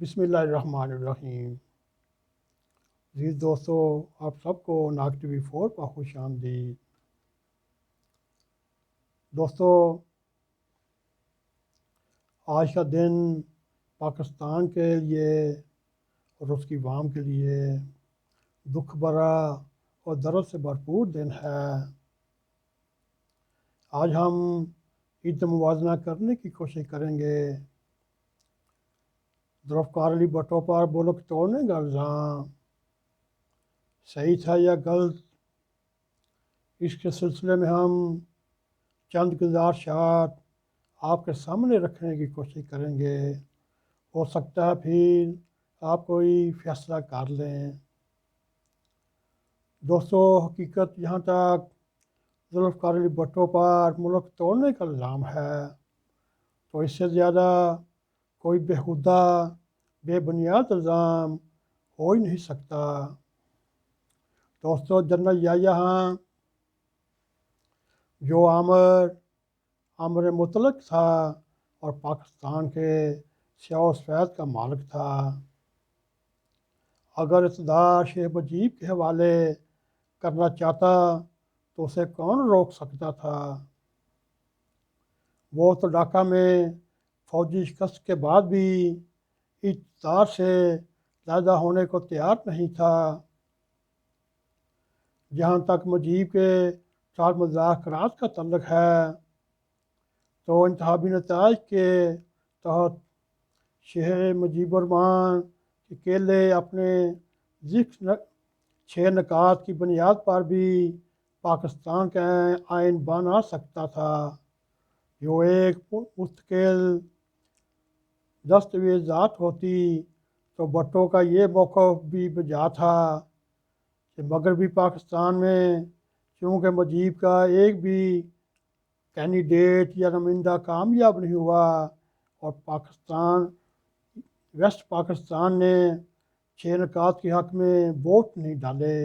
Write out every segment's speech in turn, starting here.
بسم اللہ الرحمن الرحیم۔ عزیز دوستو، آپ سب کو ناگ ٹی وی 4 پر خوش آمدید۔ دوستو، آج کا دن پاکستان کے لیے اور اس کی عوام کے لیے دکھ بھرا اور درد سے بھرپور دن ہے۔ آج ہم عید موازنہ کرنے کی کوشش کریں گے۔ ذوالفقار علی بھٹو پر ملک توڑنے کا الزام صحیح تھا یا غلط، اس کے سلسلے میں ہم چند گزارشات آپ کے سامنے رکھنے کی کوشش کریں گے۔ ہو سکتا ہے پھر آپ کوئی فیصلہ کر لیں۔ دوستو، حقیقت جہاں تک ذوالفقار علی بھٹو پر ملک توڑنے کا الزام ہے تو اس سے زیادہ کوئی بیہودہ بے بنیاد الزام ہو ہی نہیں سکتا۔ دوستو، جنرل یحییٰ خان جو امر مطلق تھا اور پاکستان کے سیاہ و سفید کا مالک تھا، اگر اقتدار شیخ مجیب کے حوالے کرنا چاہتا تو اسے کون روک سکتا تھا؟ وہ تو ڈھاکہ میں فوجی شکست کے بعد بھی اقتدار سے علیحدہ ہونے کو تیار نہیں تھا۔ جہاں تک مجیب کے ساتھ مذاکرات کا تعلق ہے تو انتخابی نتائج کے تحت شیخ مجیب الرحمن اکیلے اپنے ذکر 6 نکات کی بنیاد پر بھی پاکستان کا آئین بنا سکتا تھا، جو ایک مستقل دستاویزات ہوتی تو بھٹو کا یہ موقف بھی بجا تھا کہ مغربی پاکستان میں چونکہ مجیب کا ایک بھی کینڈیڈیٹ یا نمائندہ کامیاب نہیں ہوا اور ویسٹ پاکستان نے 6 نکات کے حق میں ووٹ نہیں ڈالے،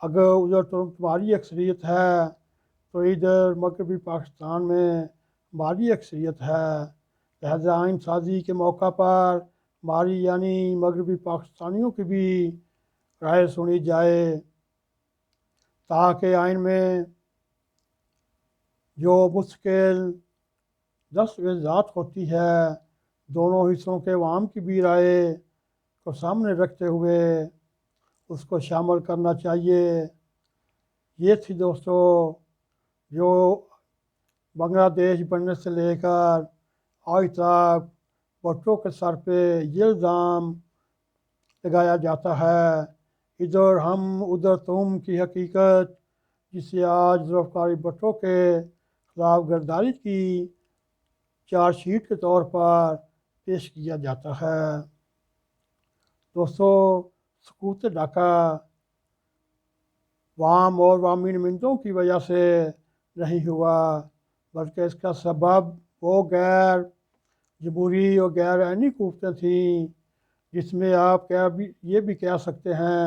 اگر ادھر تمہاری اکثریت ہے تو ادھر مغربی پاکستان میں ہماری اکثریت ہے، لہذا آئین سازی کے موقع پر ہماری یعنی مغربی پاکستانیوں کی بھی رائے سنی جائے، تاکہ آئین میں جو مستقل دستاویزات ہوتی ہے دونوں حصوں کے عوام کی بھی رائے کو سامنے رکھتے ہوئے اس کو شامل کرنا چاہیے۔ یہ تھی دوستو جو بنگلہ دیش بننے سے لے کر آج تک بھٹو کے سر پہ یہ الزام لگایا جاتا ہے، ادھر ہم ادھر تم کی حقیقت، جسے آج ذوالفقار علی بھٹو کے خلاف غداری کی چارج شیٹ کے طور پر پیش کیا جاتا ہے۔ دوستو، سقوط ڈھاکہ عوام اور عوامی نمائندوں کی وجہ سے نہیں ہوا، بلکہ اس کا سبب وہ غیر جمہوری اور غیر آئینی قوتیں تھیں، جس میں آپ یہ بھی کہہ سکتے ہیں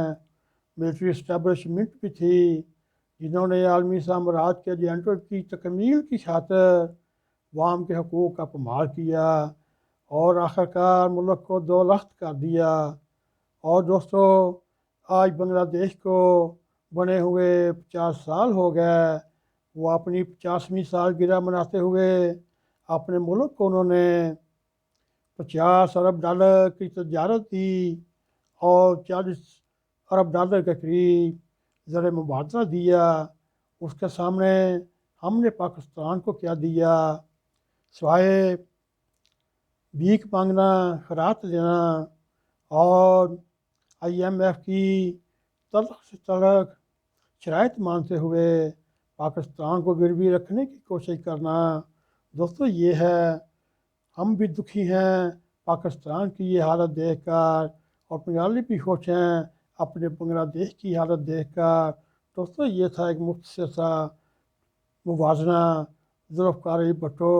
ملٹری اسٹیبلشمنٹ بھی تھی، جنہوں نے عالمی سامراج کے ایجنڈے کی تکمیل کی خاطر عوام کے حقوق کا پامال کیا اور آخرکار ملک کو دو لخت کر دیا۔ اور دوستو، آج بنگلہ دیش کو بنے ہوئے 50 سال ہو گئے، وہ اپنی 50ویں سالگرہ مناتے ہوئے اپنے ملک کو انہوں نے 50 ارب ڈالر کی تجارت دی اور 40 ارب ڈالر کے قریب زر مبادلہ دیا۔ اس کے سامنے ہم نے پاکستان کو کیا دیا سوائے بھیک مانگنا، خیرات لینا اور IMF کی تلخ سے تلخ شرائط مانتے ہوئے پاکستان کو گروی رکھنے کی کوشش کرنا۔ دوستو، یہ ہے، ہم بھی دکھی ہیں پاکستان کی یہ حالت دیکھ کر اور بنگالی بھی خوش ہیں اپنے بنگلہ دیش کی حالت دیکھ کر۔ دوستو، یہ تھا ایک مختصر سا موازنہ ذوالفقار علی بھٹو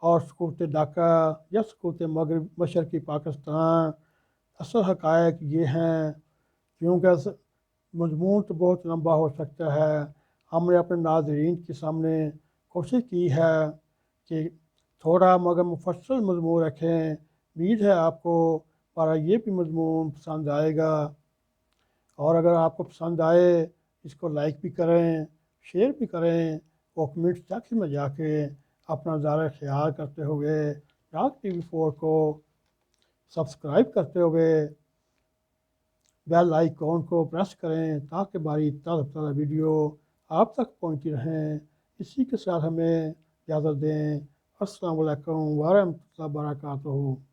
اور سقوط ڈھاکہ یا سقوط مشرقی پاکستان۔ اصل حقائق یہ ہیں، کیونکہ مضمون تو بہت لمبا ہو سکتا ہے، ہم نے اپنے ناظرین کے سامنے کوشش کی ہے کہ تھوڑا مگر مفصل مضمون رکھیں۔ امید ہے آپ کو ہمارا یہ بھی مضمون پسند آئے گا، اور اگر آپ کو پسند آئے اس کو لائک بھی کریں، شیئر بھی کریں، اور کمنٹ سیکشن میں جا کے اپنا نظارہ خیال کرتے ہوئے راگ TV4 کو سبسکرائب کرتے ہوئے بیل آئیکن کو پریس کریں تاکہ ہماری تازہ تازہ ویڈیو آپ تک پہنچتی رہیں۔ اسی کے ساتھ ہمیں اجازت دیں۔ السلام علیکم ورحمۃ اللہ وبرکاتہ۔